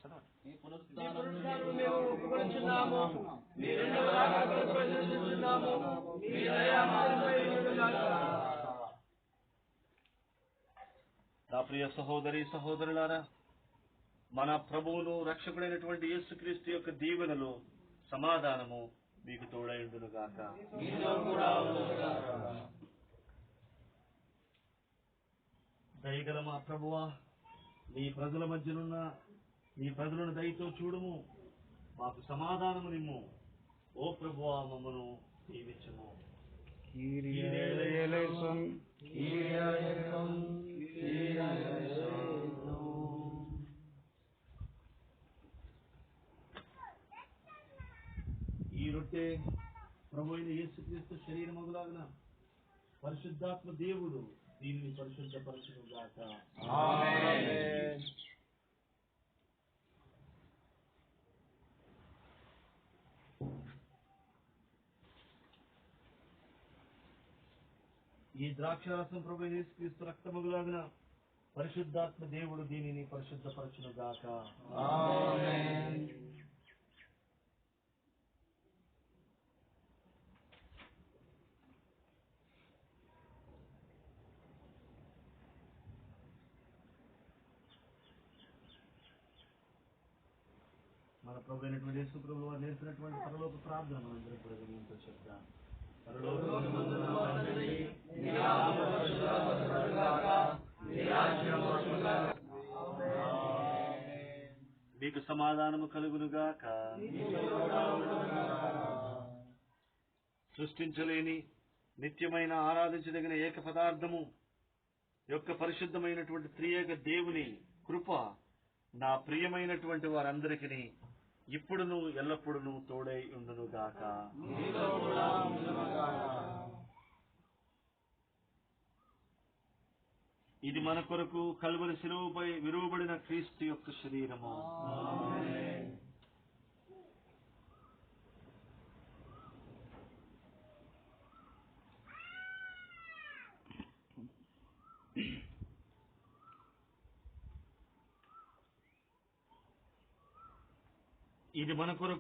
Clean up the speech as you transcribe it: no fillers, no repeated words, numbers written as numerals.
ఈ పునరుత్థానమును మేము ఒప్పుకొనుచున్నాము. మీ రెండవ రాకడకు ప్రవేశిస్తున్నాము. మీ దయ మాపై ఉండుగాక. నా ప్రియ సహోదరి సహోదరులారా, మన ప్రభువును రక్షకుడైనటువంటి యేసుక్రీస్తు యొక్క దీవెనలు సమాధానము మీకు తోడైండునుగాక. దయగల మా ప్రభువా, నీ ప్రజల మధ్యనున్న నీ ప్రజలను దయతో చూడుము, మాకు సమాధానము నిమ్ము. ఓ ప్రభువా, మమ్మను దీవించుము. ఈ రొట్టె ప్రభు అయిన యేసుక్రీస్తు శరీరమగులాగున పరిశుద్ధాత్మ దేవుడు దీనిని పరిశుద్ధపరచునుగాక. ఆమేన్. ఈ ద్రాక్షారసం ప్రభు అయిన యేసుక్రీస్తు రక్తమగులాగున పరిశుద్ధాత్మ దేవుడు దీనిని పరిశుద్ధపరచునుగాక. ఆమేన్. మన ప్రభు అయినటువంటి యేసు ప్రభువు వారు నేర్పినటువంటి పరలోక ప్రార్థన మనందరం కూడా వినయంతో చెప్తాం. మీకు సమాధానము కలుగునుగాక. సృష్టించలేని నిత్యమైన ఆరాధించదగిన ఏక పదార్థము యొక్క పరిశుద్ధమైనటువంటి త్రియేక దేవుని కృప నా ప్రియమైనటువంటి వారందరికీ ఇప్పుడును ఎల్లప్పుడూ తోడై ఉండునుగాక. ఇది మన కొరకు కల్వరి శిలువపై విరువబడిన క్రీస్తు యొక్క శరీరము. ఇది మన కొరకు